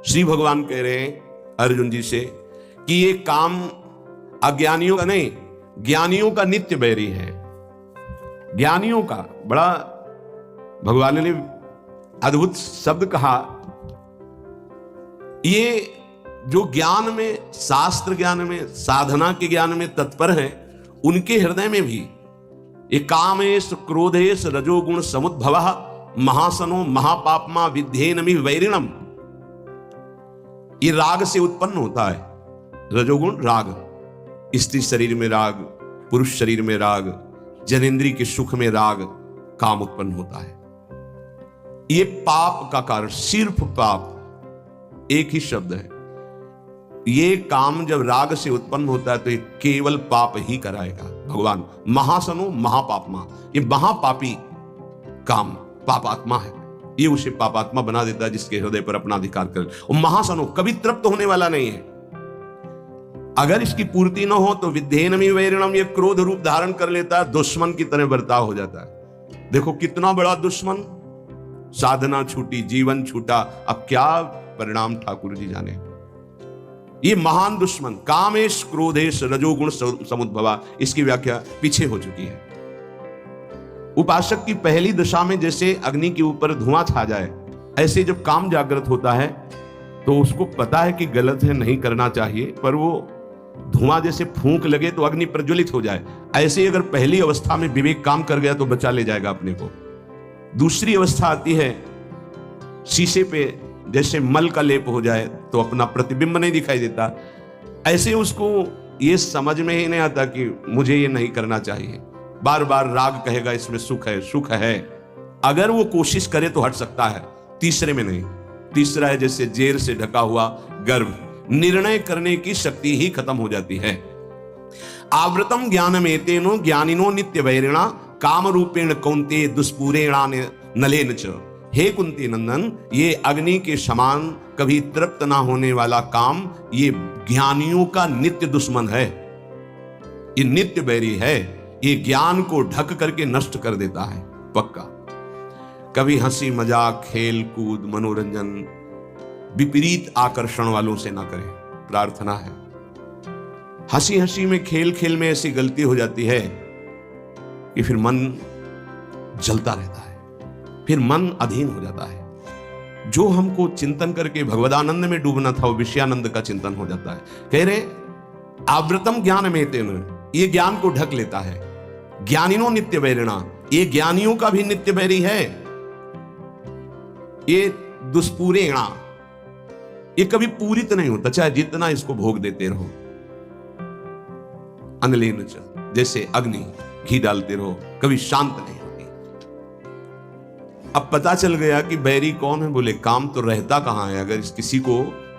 श्री भगवान कह रहे हैं अर्जुन जी से कि ये काम अज्ञानियों का नहीं, ज्ञानियों का नित्य बैरी है। ज्ञानियों का बड़ा भगवान ने अद्भुत शब्द कहा। ये जो ज्ञान में, शास्त्र ज्ञान में, साधना के ज्ञान में तत्पर हैं, उनके हृदय में भी ये कामेश क्रोधेश रजोगुण समुद्भवः महासनो महापापमा विध्येनमि वैरिणम, ये राग से उत्पन्न होता है। रजोगुण राग, स्त्री शरीर में राग, पुरुष शरीर में राग, जनेंद्री के सुख में राग, काम उत्पन्न होता है। ये पाप का कारण, सिर्फ पाप, एक ही शब्द है। ये काम जब राग से उत्पन्न होता है तो ये केवल पाप ही कराएगा। भगवान महासनो महापापमा, ये महापापी काम पापात्मा है, ये उसे पापात्मा बना देता है जिसके हृदय पर अपना अधिकार कर। और महासनो कभी तृप्त होने वाला नहीं है। अगर इसकी पूर्ति न हो तो विद्धेनमि वैरिणम, ये क्रोध रूप धारण कर लेता है, दुश्मन की तरह बर्ताव हो जाता है। देखो कितना बड़ा दुश्मन, साधना छूटी, जीवन छूटा, अब क्या परिणाम ठाकुर जी जाने। ये महान दुश्मन कामेश क्रोधेश रजोगुण समुद्भवा, इसकी व्याख्या पीछे हो चुकी है। उपासक की पहली दशा में जैसे अग्नि के ऊपर धुआं छा जाए, ऐसे जब काम जागृत होता है तो उसको पता है कि गलत है, नहीं करना चाहिए, पर वो धुआं जैसे फूंक लगे तो अग्नि प्रज्वलित हो जाए, ऐसे ही अगर पहली अवस्था में विवेक काम कर गया तो बचा ले जाएगा अपने को। दूसरी अवस्था आती है, शीशे पे जैसे मल का लेप हो जाए तो अपना प्रतिबिंब नहीं दिखाई देता, ऐसे उसको ये समझ में ही नहीं आता कि मुझे ये नहीं करना चाहिए। बार बार राग कहेगा इसमें सुख है, सुख है, अगर वो कोशिश करे तो हट सकता है, तीसरे में नहीं। तीसरा है जैसे जेर से ढका हुआ गर्भ, निर्णय करने की शक्ति ही खत्म हो जाती है। आवृतम ज्ञानमेतेनो ज्ञानिनो नित्य वैरिणा काम रूपेण कौन्ते दुष्पूरेणा नलेन च। हे कुंती नंदन, ये अग्नि के समान कभी तृप्त ना होने वाला काम ये ज्ञानियों का नित्य दुश्मन है, ये नित्य बैरी है, ये ज्ञान को ढक करके नष्ट कर देता है पक्का। कभी हंसी मजाक, खेल कूद, मनोरंजन विपरीत आकर्षण वालों से ना करें, प्रार्थना है। हंसी हंसी में, खेल खेल में ऐसी गलती हो जाती है कि फिर मन जलता रहता है, फिर मन अधीन हो जाता है। जो हमको चिंतन करके भगवदानंद में डूबना था वो विषयानंद का चिंतन हो जाता है। कह रहे आवृतम ज्ञान में तेन, ये ज्ञान को ढक लेता है। ज्ञानिनो नित्य वैरिणा, ये ज्ञानियों का भी नित्य वैरी है। ये दुष्पूरेणा, ये कभी पूरित नहीं होता, चाहे जितना इसको भोग देते रहो। अनलेन च, जैसे अग्नि, घी डालते रहो, कभी शांत नहीं। अब पता चल गया कि बैरी कौन है, बोले काम तो रहता कहां है। अगर किसी को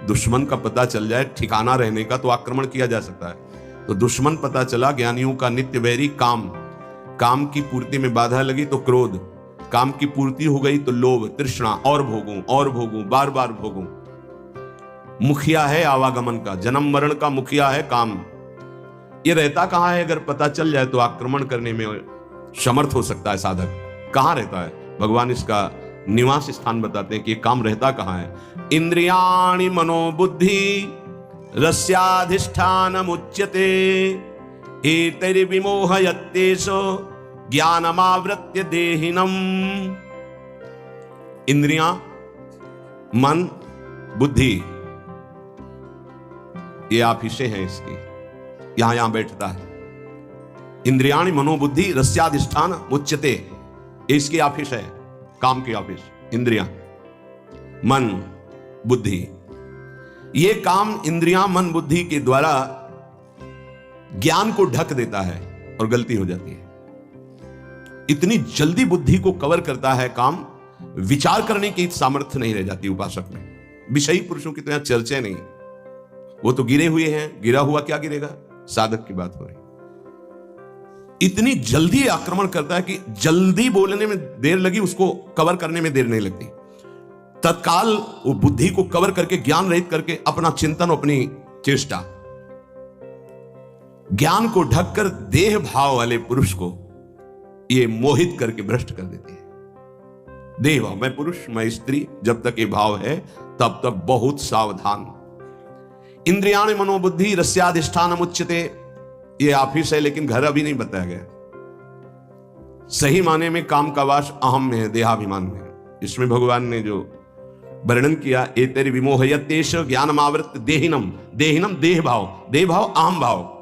दुश्मन का पता चल जाए, ठिकाना रहने का, तो आक्रमण किया जा सकता है। तो दुश्मन पता चला, ज्ञानियों का नित्य बैरी काम। काम की पूर्ति में बाधा लगी तो क्रोध, काम की पूर्ति हो गई तो लोभ, तृष्णा, और भोगूं, बार बार भोगूं। मुखिया है आवागमन का, जन्म मरण का मुखिया है काम। ये रहता कहां है, अगर पता चल जाए तो आक्रमण करने में समर्थ हो सकता है साधक। कहां रहता है, भगवान इसका निवास स्थान बताते हैं कि ये काम रहता कहां है। इंद्रियाणि मनोबुद्धि रस्याधिष्ठान मुच्यते एतैर्विमोहयत्येषो ज्ञानमावृत्य देहिनम। इंद्रियां, मन, बुद्धि, ये ऑफिसें हैं इसकी, यहां बैठता है। इंद्रियाणि मनोबुद्धि रस्याधिष्ठान मुच्यते, इसकी ऑफिस है, काम की ऑफिस। इंद्रियां, मन, बुद्धि, ये काम इंद्रियां, मन, बुद्धि के द्वारा ज्ञान को ढक देता है और गलती हो जाती है। इतनी जल्दी बुद्धि को कवर करता है काम, विचार करने की सामर्थ्य नहीं रह जाती उपासक में। विषयी पुरुषों की तो यहां चर्चा नहीं, वो तो गिरे हुए हैं, गिरा हुआ क्या गिरेगा, साधक की बात हो रही। इतनी जल्दी आक्रमण करता है कि जल्दी बोलने में देर लगी, उसको कवर करने में देर नहीं लगती। तत्काल वो बुद्धि को कवर करके, ज्ञान रहित करके अपना चिंतन, अपनी चेष्टा, ज्ञान को ढककर देह भाव वाले पुरुष को ये मोहित करके भ्रष्ट कर देती है। देह भाव, मैं पुरुष मैं स्त्री, जब तक ये भाव है तब तक बहुत सावधान। इंद्रियाणि मनोबुद्धि रस्याधिष्ठानम उच्यते, ये ऑफिस है लेकिन घर अभी नहीं बताया गया। सही माने में काम का वास अहम में है, देहाभिमान में है। इसमें भगवान ने जो वर्णन किया, एतरि विमोहयतेष ज्ञानमावृत्य देहिनम, देहिनम देह भाव, देह भाव अहम भाव।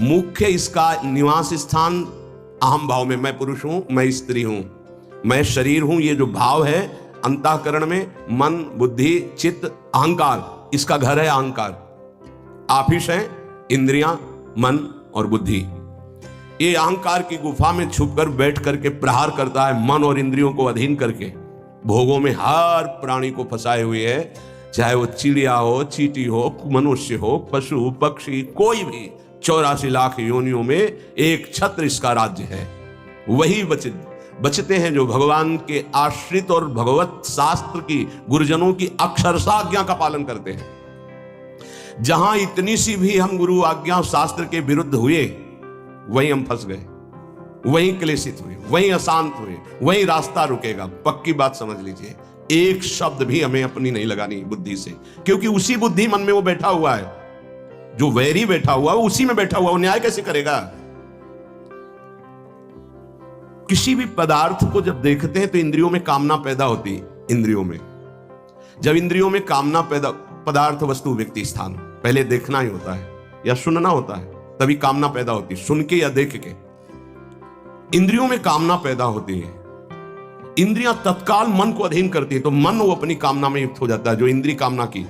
मुख्य इसका निवास स्थान अहम भाव में, मैं पुरुष हूं, मैं स्त्री हूं, मैं शरीर हूं, ये जो भाव है अंतःकरण में, मन बुद्धि चित्त अहंकार, इसका घर है अहंकार। ऑफिस है इंद्रियां मन और बुद्धि। ये अहंकार की गुफा में छुपकर बैठ करके प्रहार करता है, मन और इंद्रियों को अधीन करके भोगों में हर प्राणी को फंसाए हुए है, चाहे वो चिड़िया हो, चींटी हो, मनुष्य हो, पशु पक्षी, कोई भी 84 लाख योनियों में एक छत्र इसका राज्य है। वही बचते हैं जो भगवान के आश्रित और भगवत शास्त्र की, गुरुजनों की अक्षरशः आज्ञा का पालन करते हैं। जहां इतनी सी भी हम गुरु आज्ञा शास्त्र के विरुद्ध हुए, वहीं हम फंस गए, वहीं क्लेशित हुए, वहीं अशांत हुए, वहीं रास्ता रुकेगा। पक्की बात समझ लीजिए, एक शब्द भी हमें अपनी नहीं लगानी बुद्धि से, क्योंकि उसी बुद्धि मन में वो बैठा हुआ है, जो वैरी बैठा हुआ है उसी में बैठा हुआ, वो न्याय कैसे करेगा। किसी भी पदार्थ को जब देखते हैं तो इंद्रियों में कामना पैदा होती है। इंद्रियों में जब इंद्रियों में कामना पैदा, पदार्थ वस्तु व्यक्ति स्थान, पहले देखना ही होता है या सुनना होता है, तभी कामना पैदा होती है, सुन के या देख के। इंद्रियों में कामना पैदा होती है, इंद्रियां तत्काल मन को अधीन करती है, तो मन वो अपनी कामना में युक्त हो जाता है, जो इंद्रिय कामना की।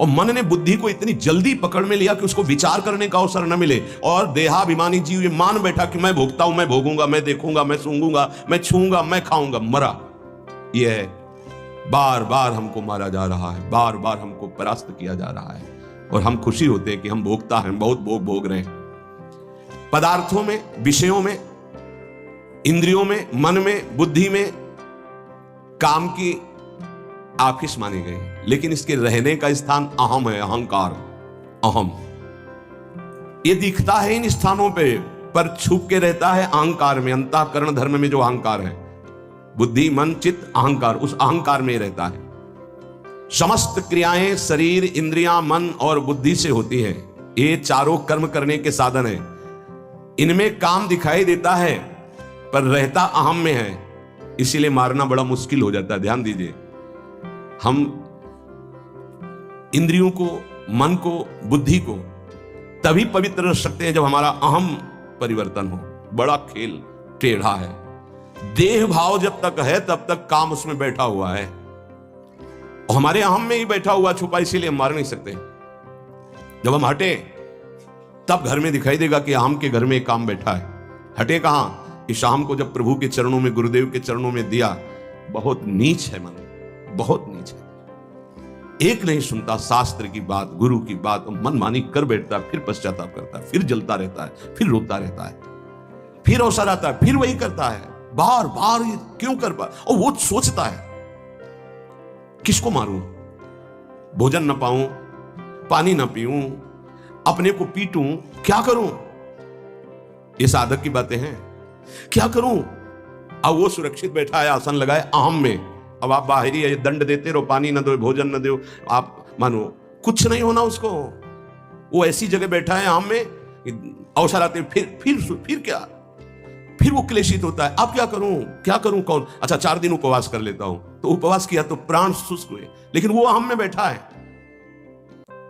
और मन ने बुद्धि को इतनी जल्दी पकड़ में लिया कि उसको विचार करने का अवसर न मिले, और देहाभिमानी जीव ये मान बैठा कि मैं भोगता हूं, मैं भोगूंगा, मैं देखूंगा, मैं सूंघूंगा, मैं छूंगा, मैं खाऊंगा। मरा। ये है, बार बार हमको मारा जा रहा है, बार बार हमको परास्त किया जा रहा है, और हम खुशी होते हैं कि हम भोगता हैं, बहुत भोग रहे हैं। पदार्थों में, विषयों में, इंद्रियों में, मन में, बुद्धि में काम की ऑफिस मानी गई, लेकिन इसके रहने का स्थान अहम है, अहंकार, अहम। ये दिखता है इन स्थानों पे, पर छुप के रहता है अहंकार में, अंतःकरण धर्म में जो अहंकार है, बुद्धि मन चित्त अहंकार, उस अहंकार में रहता है। समस्त क्रियाएं शरीर इंद्रियां मन और बुद्धि से होती है। ये चारों कर्म करने के साधन है। इनमें काम दिखाई देता है पर रहता अहम में है, इसीलिए मारना बड़ा मुश्किल हो जाता है। ध्यान दीजिए, हम इंद्रियों को, मन को, बुद्धि को तभी पवित्र रख सकते हैं जब हमारा अहम परिवर्तन हो। बड़ा खेल टेढ़ा है। देह भाव जब तक है तब तक काम उसमें बैठा हुआ है, और हमारे अहम में ही बैठा हुआ छुपा, इसीलिए हम मार नहीं सकते। जब हम हटे तब घर में दिखाई देगा कि अहम के घर में एक काम बैठा है। हटे कहां? कि शाम को जब प्रभु के चरणों में, गुरुदेव के चरणों में दिया। बहुत नीच है मन, बहुत नीच है। एक नहीं सुनता शास्त्र की बात, गुरु की बात, मनमानी कर बैठता है, फिर पश्चाताप करता है, फिर जलता रहता है, फिर रोता रहता है, फिर अवसर आता है, फिर वही करता है, बार बार क्यों कर पा। और वो सोचता है किसको मारूं, भोजन न पाऊं, पानी न पीऊं, अपने को पीटूं, क्या करूं। ये साधक की बातें हैं, क्या करूं। अब वो सुरक्षित बैठा है, आसन लगाए अहम में। अब आप बाहरी है, दंड देते रहो, पानी न दो, भोजन न दो, आप मानो कुछ नहीं होना उसको। वो ऐसी जगह बैठा है अहम में, अवसर आते फिर क्या, फिर वो क्लेशित होता है। अब क्या करूं कौन। अच्छा 4 दिन उपवास कर लेता हूं, तो उपवास किया तो प्राण शुष्क हुए, लेकिन वो अहम में बैठा है।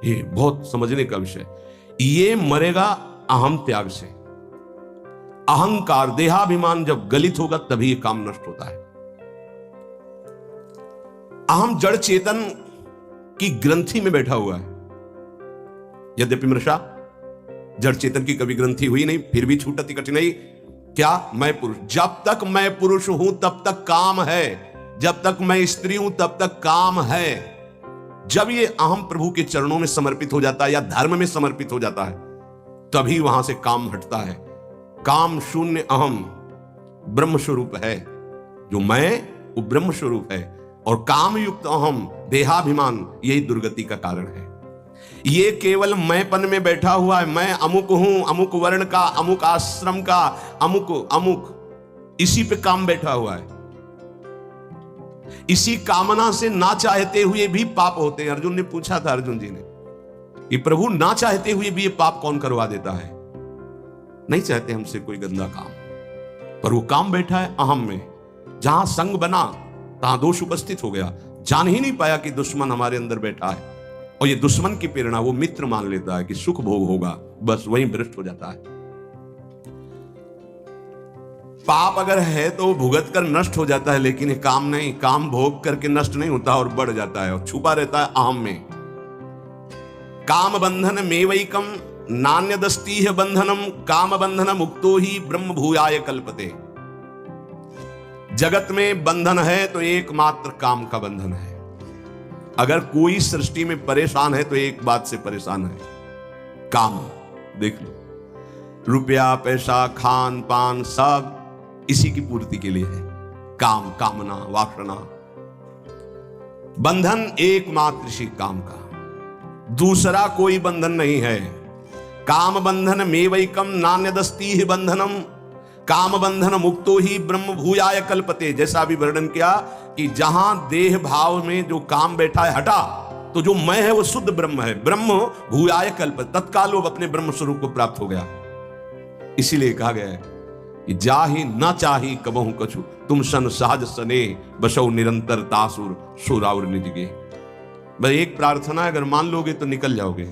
ये बहुत समझने का विषय। ये मरेगा अहम त्याग से। अहंकार देहाभिमान जब गलित होगा तभी ये काम नष्ट होता है। अहम जड़ चेतन की ग्रंथि में बैठा हुआ है। यद्यपि मृषा जड़ चेतन की कभी ग्रंथि हुई नहीं, फिर भी छूटती कठिनाई। क्या? मैं पुरुष। जब तक मैं पुरुष हूं तब तक काम है, जब तक मैं स्त्री हूं तब तक काम है। जब ये अहम प्रभु के चरणों में समर्पित हो जाता है या धर्म में समर्पित हो जाता है, तभी वहां से काम हटता है। काम शून्य अहम ब्रह्म स्वरूप है, जो मैं वो ब्रह्म स्वरूप है, और काम युक्त अहम देहाभिमान यही दुर्गति का कारण है। ये केवल मैंपन में बैठा हुआ है। मैं अमुक हूं, अमुक वर्ण का, अमुक आश्रम का, अमुक, इसी पे काम बैठा हुआ है। इसी कामना से ना चाहते हुए भी पाप होते हैं। अर्जुन ने पूछा था, अर्जुन जी ने, कि प्रभु ना चाहते हुए भी ये पाप कौन करवा देता है? नहीं चाहते हमसे कोई गंदा काम, पर वो काम बैठा है अहम में। जहां संग बना तहां दोष उपस्थित हो गया। जान ही नहीं पाया कि दुश्मन हमारे अंदर बैठा है, और ये दुश्मन की प्रेरणा वो मित्र मान लेता है कि सुख भोग होगा, बस वहीं भ्रष्ट हो जाता है। पाप अगर है तो भुगत कर नष्ट हो जाता है, लेकिन ये काम नहीं, काम भोग करके नष्ट नहीं होता और बढ़ जाता है और छुपा रहता है अहम में। काम बंधन मेवैकम नान्यदस्तीह बंधनम काम बंधन मुक्तो ही ब्रह्म भूयाय कल्पते। जगत में बंधन है तो एकमात्र काम का बंधन है। अगर कोई सृष्टि में परेशान है तो एक बात से परेशान है, काम। देख लो, रुपया पैसा खान पान सब इसी की पूर्ति के लिए है। काम, कामना, वासना, बंधन एकमात्र इसी काम का, दूसरा कोई बंधन नहीं है। काम बंधन मेवैकम नान्यदस्तीह बंधनम काम बंधन मुक्तो ही ब्रह्म भूयाय कल्पते। जैसा अभी वर्णन किया कि जहां देह भाव में जो काम बैठा है हटा, तो जो मैं है वो शुद्ध ब्रह्म है। ब्रह्म भूयाय कल्पते, तत्काल वो अपने ब्रह्म स्वरूप को प्राप्त हो गया। इसीलिए कहा गया है कि जाहि न चाही कबहु कछु तुम सन सहज सने बसौ निरंतर तासुर सुराउर निजगे। बस एक प्रार्थना है, अगर मान लोगे तो निकल जाओगे।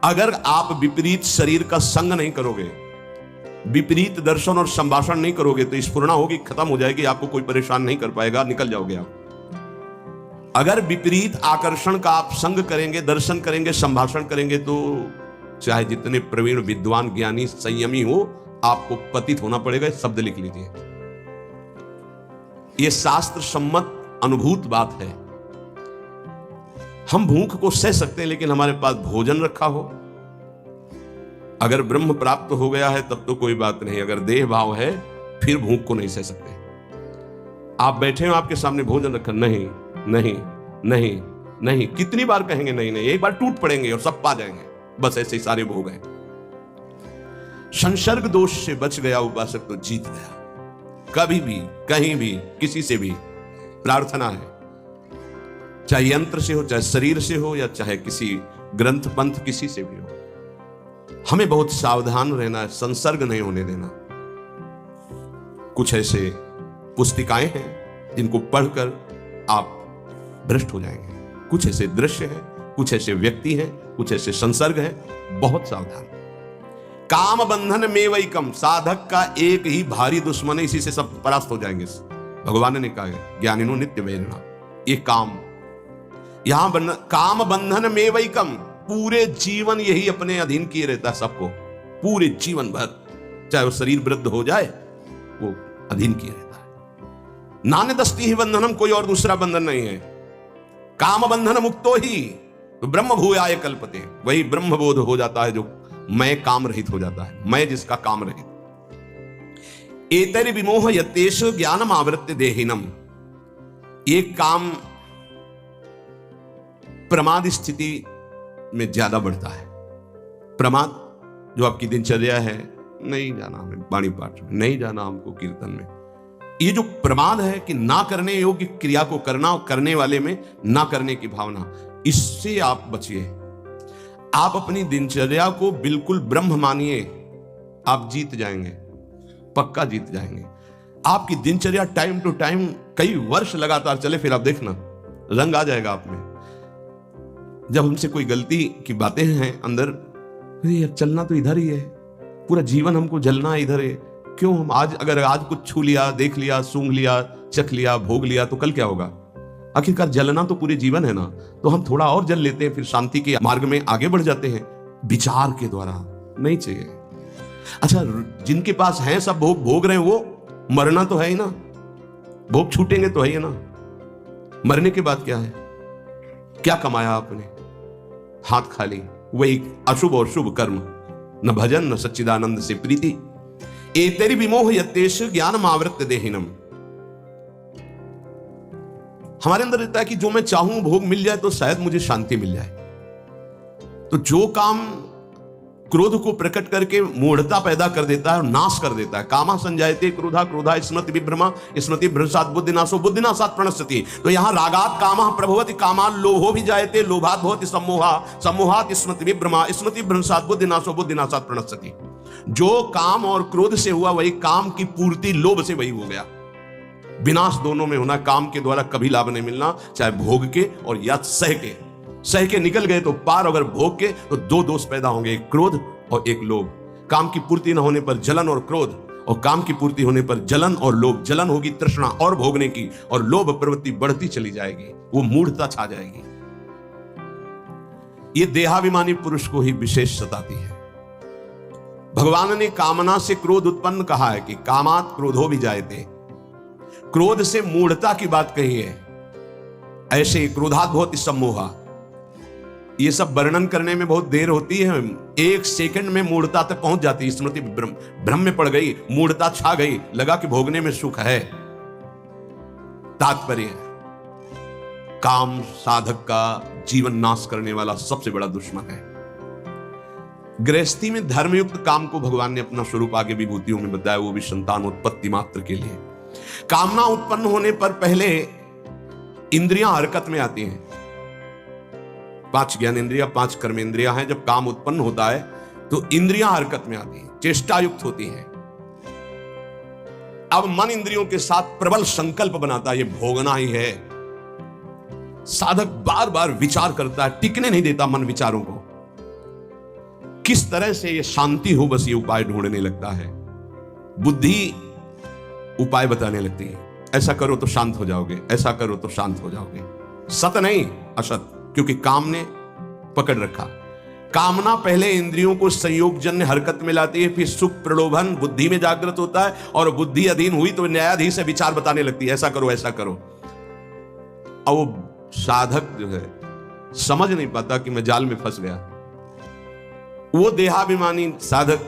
अगर आप विपरीत शरीर का संग नहीं करोगे, विपरीत दर्शन और संभाषण नहीं करोगे, तो स्फुरणा होगी, खत्म हो जाएगी, आपको कोई परेशान नहीं कर पाएगा, निकल जाओगे आप। अगर विपरीत आकर्षण का आप संग करेंगे, दर्शन करेंगे, संभाषण करेंगे, तो चाहे जितने प्रवीण विद्वान ज्ञानी संयमी हो, आपको पतित होना पड़ेगा। शब्द लिख लीजिए, यह शास्त्र सम्मत अनुभूत बात है। हम भूख को सह सकते हैं, लेकिन हमारे पास भोजन रखा हो, अगर ब्रह्म प्राप्त हो गया है तब तो कोई बात नहीं। अगर देह भाव है फिर भूख को नहीं सह सकते। आप बैठे हो, आपके सामने भोजन रखा, नहीं नहीं नहीं नहीं, कितनी बार कहेंगे नहीं नहीं? एक बार टूट पड़ेंगे और सब पा जाएंगे। बस ऐसे ही सारे भोग हैं। संसर्ग दोष से बच गया उपासक तो जीत गया। कभी भी, कहीं भी, किसी से भी प्रार्थना है, चाहे यंत्र से हो, चाहे शरीर से हो, या चाहे किसी ग्रंथ पंथ किसी से भी हो, हमें बहुत सावधान रहना है, संसर्ग नहीं होने देना। कुछ ऐसे पुस्तिकाएं हैं जिनको पढ़कर आप भ्रष्ट हो जाएंगे। कुछ ऐसे दृश्य हैं, कुछ ऐसे व्यक्ति हैं, कुछ ऐसे संसर्ग हैं, बहुत सावधान। काम बंधन में वैकम, साधक का एक ही भारी दुश्मन है, इसी से सब परास्त हो जाएंगे। भगवान ने कहा है ज्ञानिनो नित्य वैरिणा, ये काम, यहां काम बंधन में वैकम, पूरे जीवन यही अपने अधीन किए रहता है सबको, पूरे जीवन भर, चाहे वो शरीर वृद्ध हो जाए, वो अधीन किए रहता है। नान्यदस्ति ही बंधनम, कोई और दूसरा बंधन नहीं है। काम बंधन मुक्तो ही तो ब्रह्म भूयाय कल्पते, वही ब्रह्म बोध हो जाता है, जो मैं काम रहित हो जाता है, मैं जिसका काम रहित। एतरि विमोह यतेश ज्ञानम आवृत्य देहिनम, ये काम प्रमाद स्थिति में ज्यादा बढ़ता है। प्रमाद, जो आपकी दिनचर्या है, नहीं जाना हमें वाणी पाठ में, नहीं जाना हमको कीर्तन में, ये जो प्रमाद है कि ना करने योग्य क्रिया को करना और करने वाले में ना करने की भावना, इससे आप बचिए। आप अपनी दिनचर्या को बिल्कुल ब्रह्म मानिए, आप जीत जाएंगे, पक्का जीत जाएंगे। आपकी दिनचर्या टाइम टू टाइम कई वर्ष लगातार चले, फिर आप देखना रंग आ जाएगा आप में। जब हमसे कोई गलती की बातें हैं अंदर, अब चलना तो इधर ही है, पूरा जीवन हमको जलना इधर है, क्यों हम अगर आज कुछ छू लिया, देख लिया, सूंघ लिया, चख लिया, भोग लिया, तो कल क्या होगा? आखिरकार जलना तो पूरे जीवन है ना, तो हम थोड़ा और जल लेते हैं, फिर शांति के मार्ग में आगे बढ़ जाते हैं विचार के द्वारा। नहीं चाहिए। अच्छा, जिनके पास है सब भोग भोग रहे हैं, वो मरना तो है ही ना, भोग छूटेंगे तो है ही ना। मरने के बाद क्या है? क्या कमाया आपने? हाथ खाली, वही अशुभ और शुभ कर्म, न भजन न सच्चिदानंद से प्रीति। एतरि विमोह यतेश ज्ञानम आवृत्य देहिनम, हमारे अंदर रहता है कि जो मैं चाहूं भोग मिल जाए तो शायद मुझे शांति मिल जाए। तो जो काम क्रोध को प्रकट करके मूढ़ता पैदा कर देता है और नाश कर देता है। कामा संजायते क्रोधा, क्रोधा स्मृति विभ्रमा, स्मृति भ्रंशात् बुद्धिनाशो, बुद्धिनाशात् प्रणश्यति। तो यहां रागात् कामः प्रभवति, कामात् लोभो भी जायते, लोभात् भवति सम्मोहा, सम्मोहात् स्मृति विभ्रमा, स्मृति भ्रंशात् बुद्धिनाशो, बुद्धिनाशात् प्रणश्यति। जो काम और क्रोध से हुआ वही काम की पूर्ति लोभ से वही हो गया। विनाश दोनों में होना, काम के द्वारा कभी लाभ नहीं मिलना, चाहे भोग के और या सह के निकल गए तो पार, अगर भोग के तो दो दोष पैदा होंगे, एक क्रोध और एक लोभ। काम की पूर्ति न होने पर जलन और क्रोध, और काम की पूर्ति होने पर जलन और लोभ। जलन होगी तृष्णा और भोगने की, और लोभ प्रवृत्ति बढ़ती चली जाएगी, वो मूढ़ता छा जाएगी। ये देहाभिमानी पुरुष को ही विशेष सताती है। भगवान ने कामना से क्रोध उत्पन्न कहा है कि कामात् क्रोधो भी जायते, क्रोध से मूढ़ता की बात कही है। ऐसे क्रोधात् भवति सम्मोहा, ये सब वर्णन करने में बहुत देर होती है, एक सेकंड में मूढ़ता तक पहुंच जाती है। स्मृति भ्रम में पड़ गई, मूढ़ता छा गई, लगा कि भोगने में सुख है। तात्पर्य, काम साधक का जीवन नाश करने वाला सबसे बड़ा दुश्मन है। गृहस्थी में धर्मयुक्त काम को भगवान ने अपना स्वरूप आगे विभूतियों में बताया, वो भी संतान उत्पत्ति मात्र के लिए। कामना उत्पन्न होने पर पहले इंद्रियां हरकत में आती हैं। 5 ज्ञान इंद्रिया, 5 कर्म इंद्रिया हैं। जब काम उत्पन्न होता है तो इंद्रियां हरकत में आती हैं, चेष्टा युक्त होती हैं। अब मन इंद्रियों के साथ प्रबल संकल्प बनाता है, ये भोगना ही है। साधक बार बार विचार करता है, टिकने नहीं देता मन विचारों को। किस तरह से ये शांति हो, बस ये उपाय ढूंढने लगता है। बुद्धि उपाय बताने लगती है, ऐसा करो तो शांत हो जाओगे, ऐसा करो तो शांत हो जाओगे। सत नहीं, असत, क्योंकि काम ने पकड़ रखा। कामना पहले इंद्रियों को संयोगजन्य हरकत में लाती है, फिर सुख प्रलोभन बुद्धि में जागृत होता है, और बुद्धि अधीन हुई तो न्यायाधीश से विचार बताने लगती है, ऐसा करो ऐसा करो। अब वो साधक जो है समझ नहीं पाता कि मैं जाल में फंस गया। वो देहाभिमानी साधक,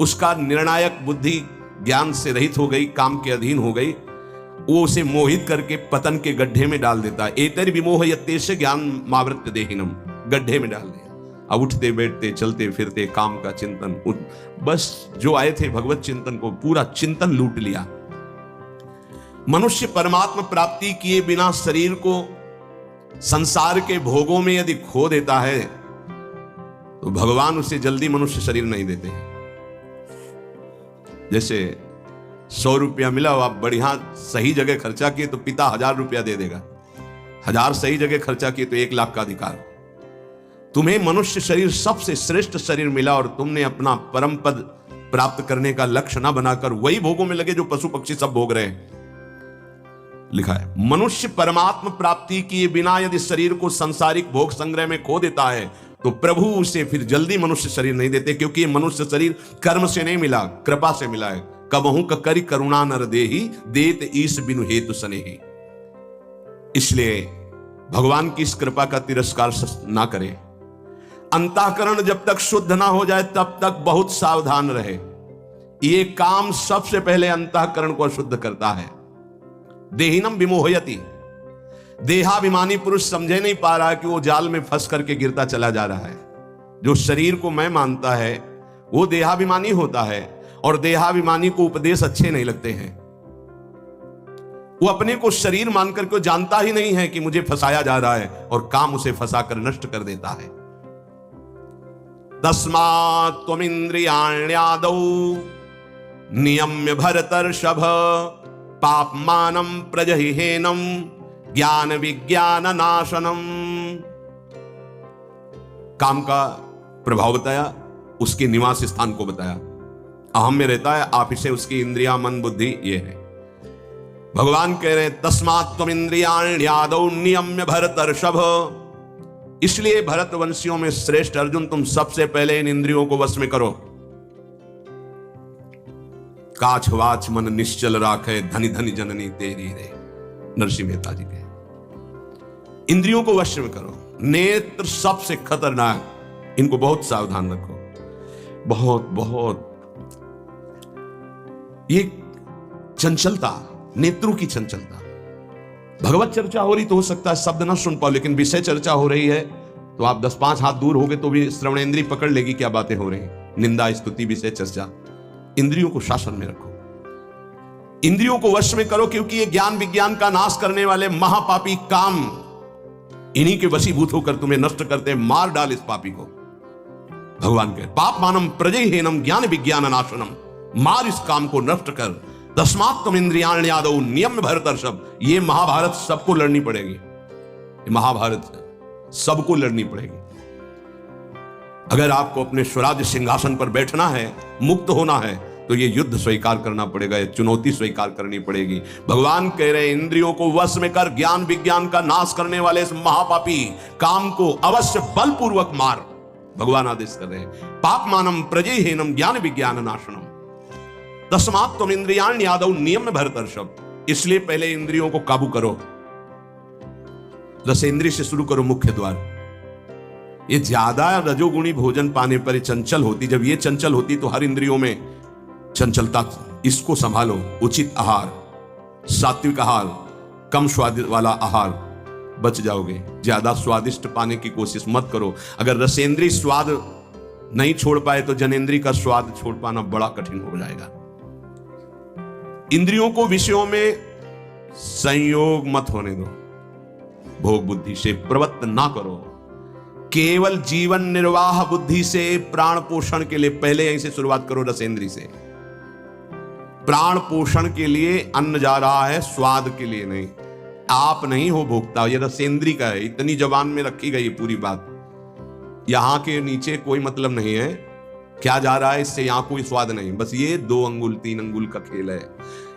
उसका निर्णायक बुद्धि ज्ञान से रहित हो गई, काम के अधीन हो गई, वो उसे मोहित करके पतन के गड्ढे में डाल देता है। एतर विमोह यत्तेश ज्ञान मावृत्य देहिनम, गड्ढे में डाल दिया। अब उठते बैठते चलते फिरते काम का चिंतन, बस जो आए थे भगवत चिंतन को पूरा चिंतन लूट लिया। मनुष्य परमात्मा प्राप्ति किए बिना शरीर को संसार के भोगों में यदि खो देता है तो भगवान उसे जल्दी मनुष्य शरीर नहीं देते हैं। जैसे 100 रुपया मिला, आप बढ़िया सही जगह खर्चा किए तो पिता 1000 रुपया दे देगा। 1000 सही जगह खर्चा किए तो 1 लाख का अधिकार। तुम्हें मनुष्य शरीर सबसे श्रेष्ठ शरीर मिला और तुमने अपना परम पद प्राप्त करने का लक्ष्य न बनाकर वही भोगों में लगे जो पशु पक्षी सब भोग रहे हैं। लिखा है, मनुष्य परमात्मा प्राप्ति किए बिना यदि शरीर को सांसारिक भोग संग्रह में खो देता है तो प्रभु उसे फिर जल्दी मनुष्य शरीर नहीं देते, क्योंकि ये मनुष्य शरीर कर्म से नहीं मिला, कृपा से मिला है। कबहू करी करुणा नर देही, देत ईश बिनु हेतु सनेही। इसलिए भगवान की इस कृपा का तिरस्कार ना करें। अंतःकरण जब तक शुद्ध ना हो जाए तब तक बहुत सावधान रहे। ये काम सबसे पहले अंतःकरण को अशुद्ध करता है। देहिनम विमोहयति, देहाभिमानी पुरुष समझे नहीं पा रहा कि वो जाल में फंस करके गिरता चला जा रहा है। जो शरीर को मैं मानता है वो देहाभिमानी होता है, और देहाभिमानी को उपदेश अच्छे नहीं लगते हैं। वो अपने को शरीर मानकर के जानता ही नहीं है कि मुझे फंसाया जा रहा है, और काम उसे फंसाकर नष्ट कर देता है। तस्मात् त्वमिन्द्रियाण्यादौ नियम्य भरतर्षभ, पापमानं प्रजहिहेनं ज्ञान विज्ञान नाशनम। काम का प्रभाव बताया, उसके निवास स्थान को बताया। अहम में रहता है, आप इसे उसकी इंद्रिया मन बुद्धि ये है। भगवान कह रहे हैं तस्मात् त्वम इंद्रियाण्यादौ नियम्य भरतर्षभ, इसलिए भरतवंशियों में श्रेष्ठ अर्जुन तुम सबसे पहले इन इंद्रियों को वश में करो। काछ वाच मन निश्चल राखे, धनी धनी जननी तेरी रे, नरसिंह मेहता जी के। इंद्रियों को वश में करो। नेत्र सबसे खतरनाक, इनको बहुत सावधान रखो। बहुत बहुत ये चंचलता, नेत्रों की चंचलता। भगवत चर्चा हो रही तो हो सकता है शब्द ना सुन पाओ, लेकिन विषय चर्चा हो रही है तो आप 10-5 हाथ दूर होगे तो भी श्रवणेंद्रिय पकड़ लेगी क्या बातें हो रही हैं। निंदा स्तुति विषय चर्चा। इंद्रियों को शासन में रखो, इंद्रियों को वश में करो, क्योंकि ये ज्ञान विज्ञान का नाश करने वाले महापापी काम इन्हीं के वशीभूत होकर तुम्हें नष्ट करते हैं। मार डाल इस पापी को। भगवान कहे पाप मानम प्रजहीनम ज्ञान विज्ञान नाशनम, मार इस काम को नष्ट कर। तस्मात् त्वम इंद्रियाण् यादव नियम भरतर्षभ। ये महाभारत सबको लड़नी पड़ेगी, ये महाभारत सबको लड़नी पड़ेगी। अगर आपको अपने स्वराज्य सिंहासन पर बैठना है, मुक्त होना है, तो ये युद्ध स्वीकार करना पड़ेगा, ये चुनौती स्वीकार करनी पड़ेगी। भगवान कह रहे इंद्रियों को वश में कर, ज्ञान विज्ञान का नाश करने वाले इस महापापी काम को अवश्य बलपूर्वक मार। भगवान आदेश कर रहे हैं पाप मानम प्रजहीनम ज्ञान विज्ञान नाशनम तस्मात् त्वम इंद्रियाण् यादव नियम भरतर्षभ। इसलिए पहले इंद्रियों को काबू करो, रसेंद्रिय से शुरू करो, मुख्य द्वार। ये ज्यादा रजोगुणी भोजन पाने पर चंचल होती, जब ये चंचल होती तो हर इंद्रियों में चंचलता। इसको संभालो, उचित आहार, सात्विक आहार, कम स्वाद वाला आहार, बच जाओगे। ज्यादा स्वादिष्ट पाने की कोशिश मत करो। अगर रसेंद्रीय स्वाद नहीं छोड़ पाए तो जनेंद्रीय का स्वाद छोड़ पाना बड़ा कठिन हो जाएगा। इंद्रियों को विषयों में संयोग मत होने दो, भोग बुद्धि से प्रवृत्त ना करो। केवल जीवन निर्वाह बुद्धि से प्राण पोषण के लिए पहले यहीं से शुरुआत करो, रसेंद्री से। प्राण पोषण के लिए अन्न जा रहा है, स्वाद के लिए नहीं। आप नहीं हो भोक्ता, ये रसेंद्री का है। इतनी जबान में रखी गई पूरी बात, यहां के नीचे कोई मतलब नहीं है क्या जा रहा है, इससे यहां कोई स्वाद नहीं। बस ये 2 अंगुल 3 अंगुल का खेल है।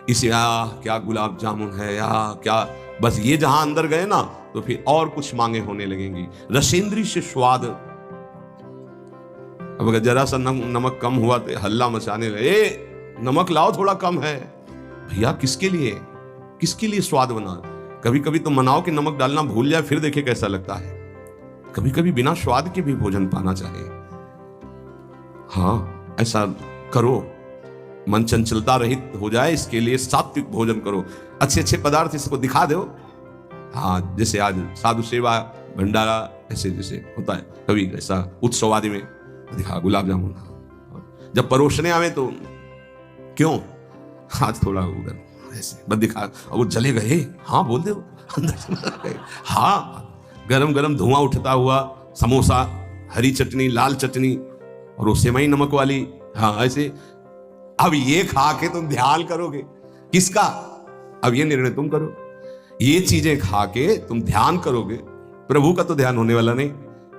इसे क्या गुलाब जामुन है या क्या, बस ये जहां अंदर गए ना तो फिर और कुछ मांगे होने लगेंगी। रसेंद्री से स्वाद। अब अगर जरा सा नमक कम हुआ तो हल्ला मचाने लगे, नमक लाओ थोड़ा कम है। भैया किसके लिए स्वाद बना। कभी कभी तो मनाओ कि नमक डालना भूल जाए, फिर देखे कैसा लगता है। कभी कभी बिना स्वाद के भी भोजन पाना चाहिए। हाँ, ऐसा करो, मन चंचलता रहित हो जाए, इसके लिए सात्विक भोजन करो। अच्छे अच्छे पदार्थ इसको दिखा दो। हाँ, जैसे आज साधु सेवा भंडारा ऐसे जैसे होता है, कभी ऐसा उत्सव आदि में दिखा गुलाब जामुन। जब परोसने आवे तो क्यों आज थोड़ा उधर ऐसे बस दिखा, और वो जले गए। हाँ बोल दे अंदर। हाँ, गरम गरम धुआं उठता हुआ समोसा, हरी चटनी, लाल चटनी और वो सेवई नमक वाली। हाँ ऐसे। अब ये खा के तुम ध्यान करोगे किसका? अब ये निर्णय तुम करो। ये चीजें खा के तुम ध्यान करोगे, प्रभु का तो ध्यान होने वाला नहीं।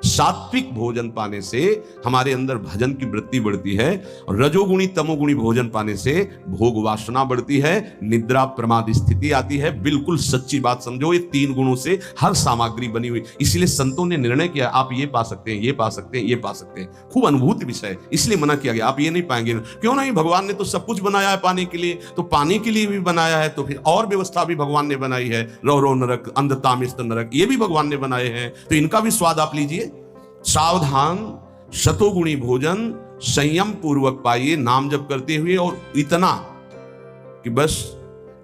सात्विक भोजन पाने से हमारे अंदर भजन की वृत्ति बढ़ती है, और रजोगुणी तमोगुणी भोजन पाने से भोग वासना बढ़ती है, निद्रा प्रमाद स्थिति आती है। बिल्कुल सच्ची बात समझो, ये 3 गुणों से हर सामग्री बनी हुई। इसलिए संतों ने निर्णय किया आप ये पा सकते हैं, ये पा सकते हैं, ये पा सकते हैं। खूब अनुभूति विषय, इसलिए मना किया गया आप ये नहीं पाएंगे। क्यों नहीं? भगवान ने तो सब कुछ बनाया है पाने के लिए, तो पाने के लिए भी बनाया है, तो फिर और व्यवस्था भी भगवान ने बनाई है। रौरव नरक, अंधतामिस्त नरक, ये भी भगवान ने बनाए हैं, तो इनका भी स्वाद आप लीजिए। सावधान, शतोगुणी भोजन संयम पूर्वक पाइए, नाम जप करते हुए, और इतना कि बस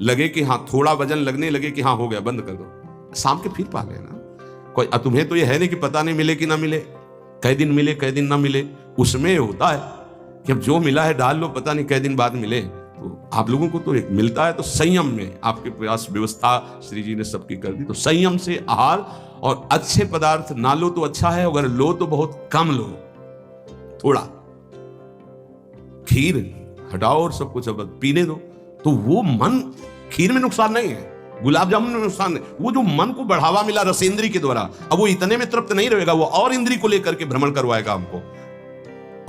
लगे कि हाँ, थोड़ा वजन लगने लगे कि हाँ हो गया, बंद कर दो। शाम के फिर पा लेना। कोई तुम्हें तो ये है नहीं कि पता नहीं मिले कि ना मिले, कई दिन मिले कई दिन ना मिले। उसमें होता है कि अब जो मिला है डाल लो, पता नहीं कई दिन बाद मिले। तो आप लोगों को तो एक मिलता है, तो संयम में आपके प्रयास व्यवस्था श्री जी ने सबकी कर दी। तो संयम से आहार, और अच्छे पदार्थ ना लो तो अच्छा है, अगर लो तो बहुत कम लो, थोड़ा। खीर हटाओ और सब कुछ अब पीने दो, तो वो मन, खीर में नुकसान नहीं है, गुलाब जामुन में नुकसान नहीं, वो जो मन को बढ़ावा मिला रसेंद्री के द्वारा, अब वो इतने में तृप्त नहीं रहेगा, वो और इंद्री को लेकर के भ्रमण करवाएगा हमको।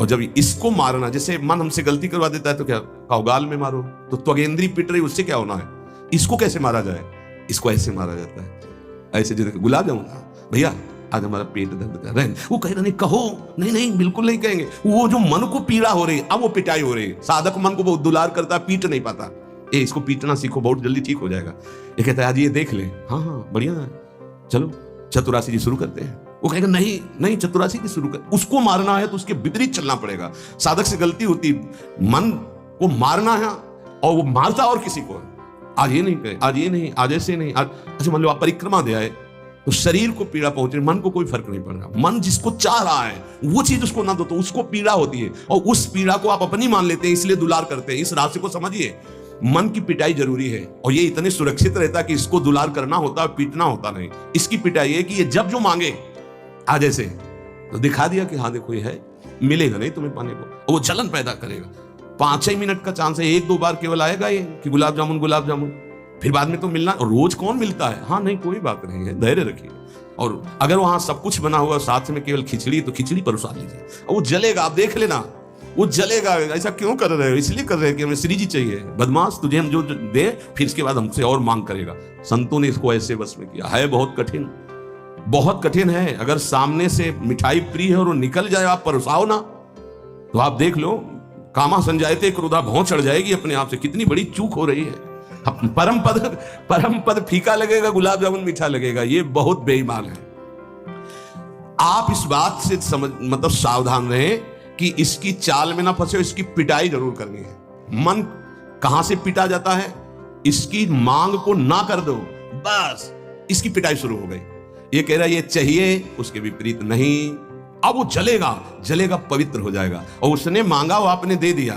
और जब इसको मारना, जैसे मन हमसे गलती करवा देता है तो क्या कौगाल में मारो, तो त्वगेंद्री पिट रही, उससे क्या होना है? इसको कैसे मारा जाए? इसको ऐसे मारा जाता है, ऐसे। जैसे गुलाब जामुन, भैया आज हमारा पेट दर्द कर रहा है, वो कह रहे नहीं, कहो नहीं नहीं बिल्कुल नहीं कहेंगे। वो जो मन को पीड़ा हो रही है, अब वो पिटाई हो रही है। साधक मन को बहुत दुलार करता है, पीट नहीं पाता। इसको पीटना सीखो, बहुत जल्दी ठीक हो जाएगा। ये कहता है आज ये देख ले, हाँ हाँ बढ़िया है, चलो चतुरासी जी शुरू करते हैं। वो कहेगा नहीं नहीं चतुरासी की शुरू कर। उसको मारना है तो उसके विपरीत चलना पड़ेगा। साधक से गलती होती, मन को मारना है और वो मारता और किसी को। आज ये नहीं कहे, आज ये नहीं, आज ऐसे नहीं, आज अच्छा मान लो आप परिक्रमा दे आए, तो शरीर को पीड़ा पहुंच रही, मन को कोई फर्क नहीं पड़ रहा। मन जिसको चाह रहा है वो चीज उसको ना दो तो उसको पीड़ा होती है, और उस पीड़ा को आप अपनी मान लेते हैं, इसलिए दुलार करते हैं। इस राशि को समझिए, मन की पिटाई जरूरी है, और ये इतने सुरक्षित रहता है कि इसको दुलार करना होता है, पीटना होता नहीं। इसकी पिटाई है कि ये जब जो मांगे आ जैसे तो दिखा दिया कि हाँ देखो ये है, मिलेगा नहीं तुम्हें पाने को, और वो जलन पैदा करेगा। 5-6 मिनट का चांस है, 1-2 बार केवल आएगा ये कि गुलाब जामुन गुलाब जामुन, फिर बाद में तो मिलना। और रोज कौन मिलता है? हाँ नहीं, कोई बात नहीं है, धैर्य रखिए। और अगर वहां सब कुछ बना हुआ साथ में केवल खिचड़ी, तो खिचड़ी परोसा लीजिए, और वो जलेगा, आप देख लेना वो जलेगा। ऐसा क्यों कर रहे हो? इसलिए कर रहे हैं कि हमें श्री जी चाहिए, बदमाश तुझे हम जो दे, फिर इसके बाद हमसे और मांग करेगा। संतों ने इसको ऐसे बस में किया है। बहुत कठिन, बहुत कठिन है। अगर सामने से मिठाई प्रिय है और वो निकल जाए, आप परोसाओ ना, तो आप देख लो, कामा संजायते क्रोधा, भौं चढ़ जाएगी अपने आप से। कितनी बड़ी चूक हो रही है। परम पद फीका लगेगा, गुलाब जामुन मीठा लगेगा, ये बहुत बेईमान है। आप इस बात से मतलब सावधान रहें कि इसकी चाल में ना फंसे, इसकी पिटाई जरूर करनी है। मन कहां से पिटा जाता है? इसकी मांग को ना कर दो, बस इसकी पिटाई शुरू हो गई। ये कह रहा है ये चाहिए, उसके विपरीत नहीं, अब वो जलेगा, जलेगा, पवित्र हो जाएगा। और उसने मांगा, वो आपने दे दिया,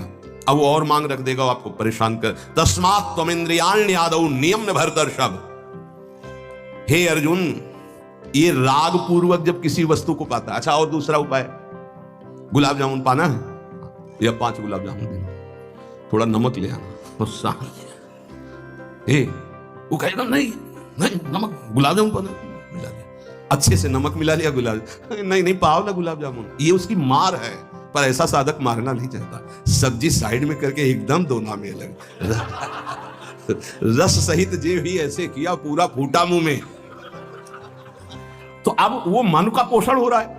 अब वो और मांग रख देगा, वो आपको परेशान कर। तस्मात् त्वमिन्द्रियाण्यादौ नियम्य न भरतर्षभ। हे अर्जुन, ये राग पूर्वक जब किसी वस्तु को पाता है। अच्छा, और दूसरा उपाय, गुलाब जामुन पाना है या 5 गुलाब जामुन देना, थोड़ा नमक ले आना, वो कहेगा नहीं नहीं नमक, गुलाब जामुन पाना, मिला लिया, अच्छे से नमक मिला लिया, गुलाब नहीं पाओ ना गुलाब जामुन। ये उसकी मार है, पर ऐसा साधक मारना नहीं चाहता। सब्जी साइड में करके एकदम दोना में लग रस सहित जे भी ऐसे किया, पूरा फूटा मुंह में। तो अब वो मन का पोषण हो रहा है,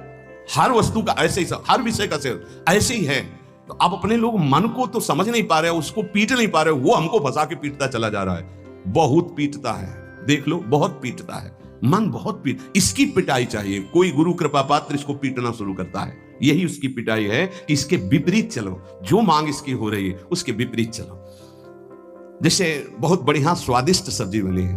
हर वस्तु का ऐसे ही, हर विषय का सेवन ऐसे ही है। तो आप अपने लोग मन को तो समझ नहीं पा रहे, उसको पीट नहीं पा रहे, वो हमको फंसा के पीटता चला जा रहा है। बहुत पीटता है, देख लो, बहुत पीटता है मन, बहुत पीट। इसकी पिटाई चाहिए। कोई गुरु कृपा पात्र इसको पीटना शुरू करता है, यही उसकी पिटाई है कि इसके विपरीत चलो, जो मांग इसकी हो रही है उसके विपरीत चलो। जैसे बहुत बढ़िया स्वादिष्ट सब्जी बनी है,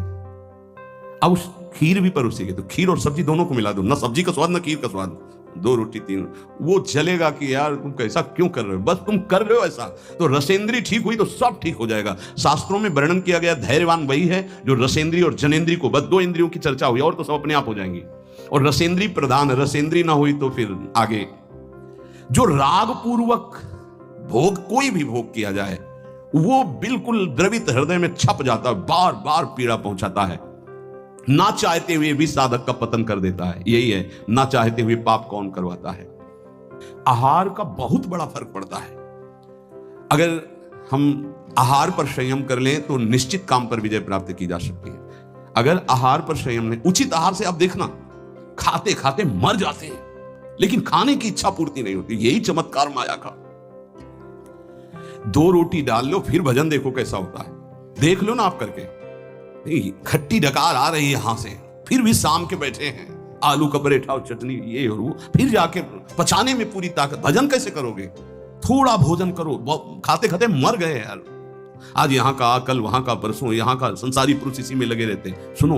अब उस खीर भी परोसी गई, तो खीर और सब्जी दोनों को मिला दो, ना सब्जी का स्वाद ना खीर का स्वाद, 2 रोटी 3, वो जलेगा कि यार तुम कैसा क्यों कर रहे हो, बस तुम कर रहे हो ऐसा। तो रसेंद्री ठीक हुई तो सब ठीक हो जाएगा। शास्त्रों में वर्णन किया गया, धैर्यवान वही है जो रसेंद्री और जनेंद्री को, बस 2 इंद्रियों की चर्चा हुई, और तो सब अपने आप हो जाएंगी। और रसेंद्री प्रधान है, रसेंद्री ना हुई तो फिर आगे। जो राग पूर्वक भोग, कोई भी भोग किया जाए, वो बिल्कुल द्रवित हृदय में छप जाता है, बार बार पीड़ा पहुंचाता है, ना चाहते हुए भी साधक का पतन कर देता है। यही है, ना चाहते हुए पाप कौन करवाता है। आहार का बहुत बड़ा फर्क पड़ता है। अगर हम आहार पर संयम कर लें तो निश्चित काम पर विजय प्राप्त की जा सकती है। अगर आहार पर संयम नहीं, उचित आहार से आप देखना, खाते खाते मर जाते हैं, लेकिन खाने की इच्छा पूर्ति नहीं होती। यही चमत्कार माया का। 2 रोटी डाल लो, फिर भजन देखो कैसा होता है, देख लो ना आप करके। खट्टी डकार आ रही है यहां से, फिर भी शाम के बैठे हैं, आलू का पराठा और चटनी ये और वो, फिर जाके पचाने में पूरी ताकत। भजन कैसे करोगे? थोड़ा भोजन करो, खाते खाते मर गए यार। आज यहाँ का, कल वहां का, परसों यहाँ का, संसारी पुरुष इसी में लगे रहते हैं। सुनो,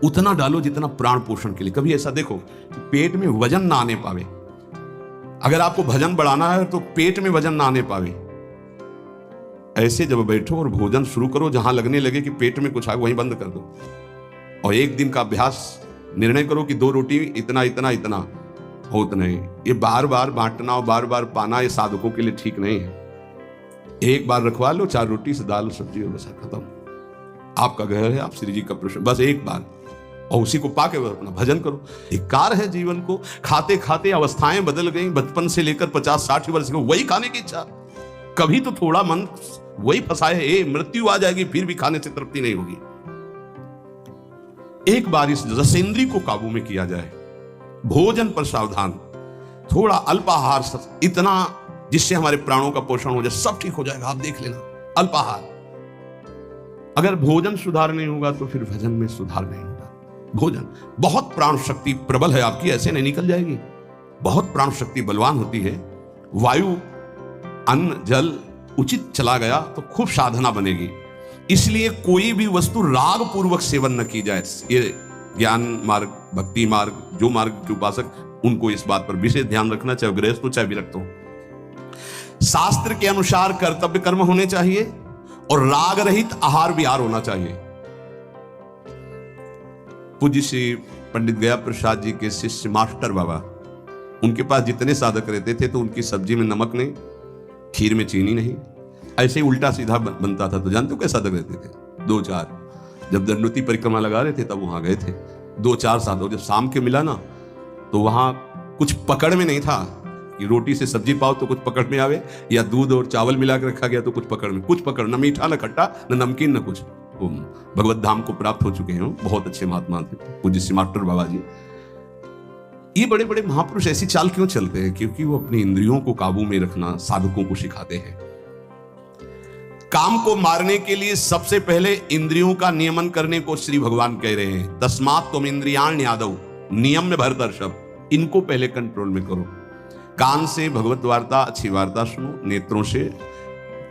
उतना डालो जितना प्राण पोषण के लिए। कभी ऐसा देखो पेट में वजन ना आने पावे। अगर आपको भजन बढ़ाना है तो पेट में वजन ना आने पावे। ऐसे जब बैठो और भोजन शुरू करो, जहां लगने लगे कि पेट में कुछ आ, वहीं बंद कर दो। और 1 दिन का अभ्यास, निर्णय करो कि 2 रोटी इतना इतना इतना हो, उतना ही। ये बार बार बांटना और बार बार पाना, ये साधकों के लिए ठीक नहीं है। एक बार रखवा लो, 4 रोटी से दाल सब्जी और बस खत्म। आपका घर है, आप श्री जी का प्रश्न, बस एक बार, और उसी को पाके अपना भजन करो। एक कार है जीवन को, खाते खाते अवस्थाएं बदल गई, बचपन से लेकर 50-60 वर्ष को वही खाने की इच्छा। कभी तो थोड़ा मन वही फंसाए, मृत्यु आ जाएगी फिर भी खाने से तृप्ति नहीं होगी। एक बार इस रसेंद्री को काबू में किया जाए, भोजन पर सावधान, थोड़ा अल्पाहार, इतना जिससे हमारे प्राणों का पोषण हो जाए, सब ठीक हो जाएगा। आप देख लेना, अल्पाहार। अगर भोजन सुधार नहीं होगा तो फिर भजन में सुधार नहीं होगा। भोजन, बहुत प्राण शक्ति प्रबल है आपकी, ऐसे नहीं निकल जाएगी। बहुत प्राण शक्ति बलवान होती है। वायु, अन्न, जल उचित चला गया तो खूब साधना बनेगी। इसलिए कोई भी वस्तु राग पूर्वक सेवन न की जाए। ये ज्ञान मार्ग, भक्ति मार्ग, जो मार्ग के उपासक, उनको इस बात पर विशेष ध्यान रखना, चाहे गृहस्थ हो चाहे विरक्त हो। शास्त्र के अनुसार कर्तव्य कर्म होने चाहिए और राग रहित आहार विहार होना चाहिए। पूज्य श्री पंडित गया प्रसाद जी के शिष्य मास्टर बाबा, उनके पास जितने साधक रहते थे तो उनकी सब्जी में नमक नहीं, खीर में चीनी नहीं, ऐसे ही उल्टा सीधा बनता था। तो जानते हो कैसे साधक रहते थे? 2-4, जब दंडोती परिक्रमा लगा रहे थे तब वहां गए थे 2-4 साधक। जब शाम के मिला ना तो वहां कुछ पकड़ में नहीं था कि रोटी से सब्जी पाओ तो कुछ पकड़ में आवे, या दूध और चावल मिला के रखा गया तो कुछ पकड़ में, कुछ पकड़, न मीठा न खट्टा न नमकीन न कुछ। वो भगवत धाम को प्राप्त हो चुके हैं, बहुत अच्छे महात्मा थे पूज्य श्री मास्टर बाबा जी। ये बड़े बड़े महापुरुष ऐसी चाल क्यों चलते हैं? क्योंकि वो अपनी इंद्रियों को काबू में रखना साधकों को सिखाते हैं। काम को मारने के लिए सबसे पहले इंद्रियों का नियमन करने को श्री भगवान कह रहे हैं। तस्मात् त्वम इंद्रियाण यादव, नियम में भरतर्षभ, इनको पहले कंट्रोल में करो। कान से भगवत वार्ता, अच्छी वार्ता सुनो। नेत्रों से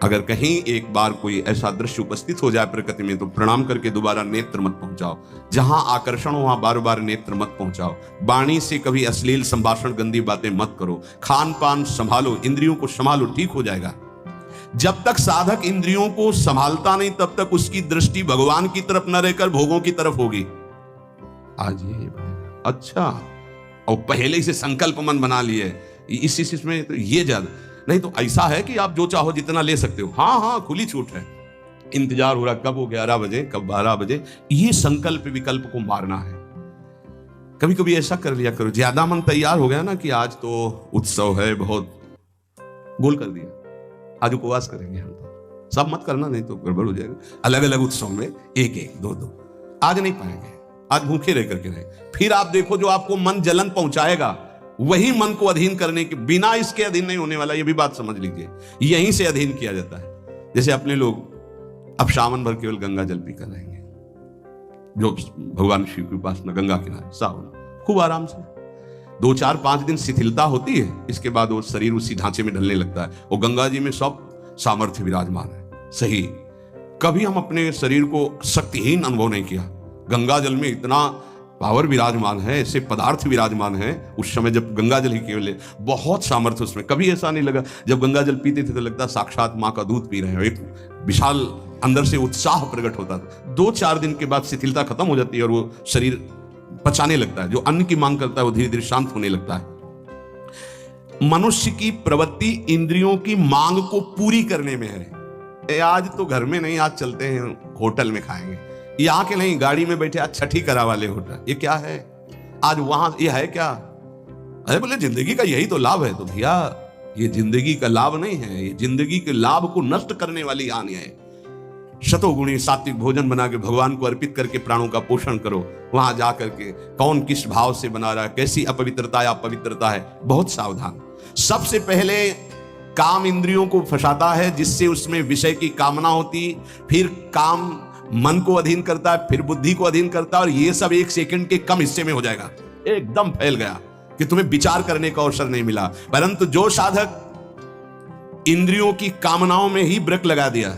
अगर कहीं एक बार कोई ऐसा दृश्य उपस्थित हो जाए प्रकृति में तो प्रणाम करके दोबारा नेत्र मत पहुंचाओ। जहां आकर्षण हो वहां बार बार नेत्र मत पहुंचाओ। वाणी से कभी अश्लील संभाषण, गंदी बातें मत करो। खान पान संभालो, इंद्रियों को संभालो, ठीक हो जाएगा। जब तक साधक इंद्रियों को संभालता नहीं तब तक उसकी दृष्टि भगवान की तरफ न रहकर भोगों की तरफ होगी। आज ये अच्छा, और पहले ही से संकल्प मन बना लिए इस में तो ये ज्यादा नहीं, तो ऐसा है कि आप जो चाहो जितना ले सकते हो। हाँ, खुली छूट है। इंतजार हो रहा कब वो 11 बजे, कब 12 बजे, ये संकल्प विकल्प को मारना है। कभी कभी ऐसा कर लिया करो, ज्यादा मन तैयार हो गया ना कि आज तो उत्सव है, बहुत गोल कर दिया, आज उपवास करेंगे हम, तो सब मत करना, नहीं तो गड़बड़ हो जाएगा। अलग अलग उत्सव में 1-1, 2-2 आज नहीं पाएंगे, आज भूखे रह करके रहे। फिर आप देखो जो आपको मन जलन पहुंचाएगा वही मन को अधीन करने के बिना इसके अधीन नहीं होने वाला। ये भी बात समझ लीजिए, यहीं से अधीन किया जाता है। जैसे अपने लोग अब सावन भर केवल गंगा जल पीकर रहेंगे, जो भगवान शिव की उपासना, गंगा किनारे सावन खूब आराम से 2-4-5 दिन शिथिलता होती है, इसके बाद वो शरीर उसी ढांचे में ढलने लगता है। वो गंगा जी में सब सामर्थ्य विराजमान है। सही, कभी हम अपने शरीर को शक्तिहीन अनुभव नहीं किया। गंगा जल में इतना पावर विराजमान है, ऐसे पदार्थ विराजमान है। उस समय जब गंगा जल ही केवल बहुत सामर्थ्य उसमें, कभी ऐसा नहीं लगा। जब गंगा जल पीते थे तो लगता साक्षात माँ का दूध पी रहे हैं। एक विशाल अंदर से उत्साह प्रकट होता था। 2-4 दिन के बाद शिथिलता खत्म हो जाती है और वो शरीर पचाने लगता है। जो अन्न की मांग करता है वो धीरे धीरे शांत होने लगता है। मनुष्य की प्रवृत्ति इंद्रियों की मांग को पूरी करने में है। आज तो घर में नहीं, आज चलते हैं होटल में खाएंगे, यहाँ के नहीं, गाड़ी में बैठे आज छठी करा वाले होटल, ये क्या है? आज वहां ये है क्या? अरे बोले जिंदगी का यही तो लाभ है। तो भैया ये जिंदगी का लाभ नहीं है, ये जिंदगी के लाभ को नष्ट करने वाली हानि है। शतोगुणी सात्विक भोजन बना के भगवान को अर्पित करके प्राणों का पोषण करो। वहां जाकर के कौन किस भाव से बना रहा है, कैसी अपवित्रता या पवित्रता है, बहुत सावधान। सबसे पहले काम इंद्रियों को फंसाता है, जिससे उसमें विषय की कामना होती, फिर काम मन को अधीन करता है, फिर बुद्धि को अधीन करता है, और ये सब 1 सेकंड के कम हिस्से में हो जाएगा। एकदम फैल गया कि तुम्हें विचार करने का अवसर नहीं मिला। परंतु जो साधक इंद्रियों की कामनाओं में ही ब्रेक लगा दिया,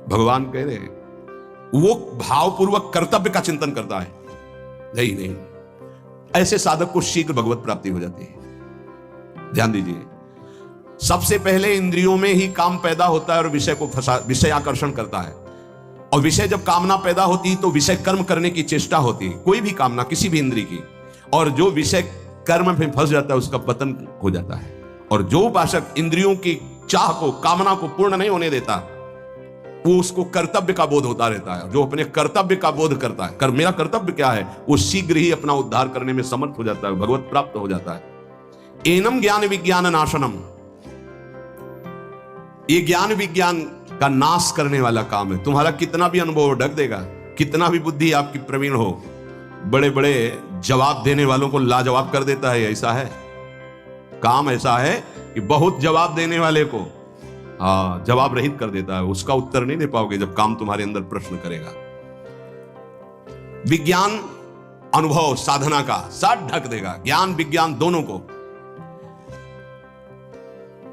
भगवान कह रहे हैं वो भावपूर्वक कर्तव्य का चिंतन करता है, नहीं, ऐसे साधक को शीघ्र भगवत प्राप्ति हो जाती है। ध्यान दीजिए, सबसे पहले इंद्रियों में ही काम पैदा होता है और विषय आकर्षण करता है। और विषय जब कामना पैदा होती है तो विषय कर्म करने की चेष्टा होती है, कोई भी कामना किसी भी इंद्रिय की। और जो विषय कर्म में फंस जाता है उसका पतन हो जाता है। और जो उपासक इंद्रियों की चाह को, कामना को पूर्ण नहीं होने देता, वो उसको कर्तव्य का बोध होता रहता है। जो अपने कर्तव्य का बोध करता है, मेरा कर्तव्य क्या है, वो शीघ्र ही अपना उद्धार करने में समर्थ हो जाता है, भगवत प्राप्त हो जाता है। एनम ज्ञान विज्ञान नाशनम, ये ज्ञान विज्ञान का नाश करने वाला काम है। तुम्हारा कितना भी अनुभव ढक देगा, कितना भी बुद्धि आपकी प्रवीण हो, बड़े बड़े जवाब देने वालों को लाजवाब कर देता है। ऐसा है, काम ऐसा है कि बहुत जवाब देने वाले को जवाब रहित कर देता है। उसका उत्तर नहीं दे पाओगे जब काम तुम्हारे अंदर प्रश्न करेगा। विज्ञान अनुभव साधना का सब ढक देगा, ज्ञान विज्ञान दोनों को।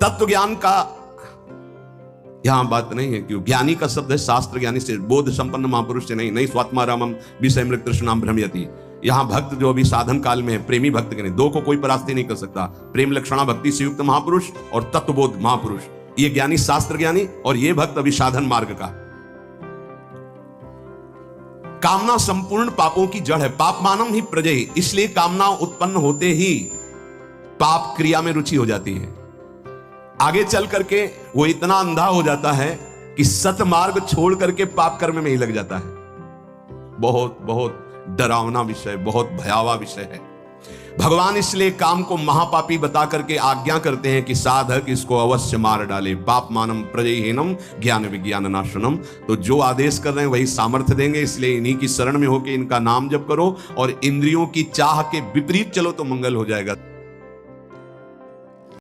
तत्व ज्ञान का यहां बात नहीं है कि ज्ञानी का शब्द है शास्त्र ज्ञानी से, बोध संपन्न महापुरुष से नहीं स्वात्मारामम विषयमृत तृष्णाम भ्रमयति। यहां भक्त जो अभी साधन काल में है, प्रेमी भक्त के नहीं, दो को कोई परास्ती नहीं कर सकता। प्रेम लक्षणा भक्ति से युक्त महापुरुष और तत्वबोध महापुरुष, ये ज्ञानी शास्त्र ज्ञानी, और ये भक्त अभी साधन मार्ग का। कामना संपूर्ण पापों की जड़ है, पाप मानम ही प्रजय, इसलिए कामना उत्पन्न होते ही पाप क्रिया में रुचि हो जाती है। आगे चल करके वो इतना अंधा हो जाता है कि सत मार्ग छोड़ करके पाप कर्म में ही लग जाता है। बहुत बहुत डरावना विषय, बहुत भयावह विषय है। भगवान इसलिए काम को महापापी बता करके आज्ञा करते हैं कि साधक इसको अवश्य मार डाले। पाप मानम प्रजयहीनम ज्ञान विज्ञान नाशनम। तो जो आदेश कर रहे हैं वही सामर्थ्य देंगे, इसलिए इन्हीं की शरण में होकर इनका नाम जप करो और इंद्रियों की चाह के विपरीत चलो तो मंगल हो जाएगा।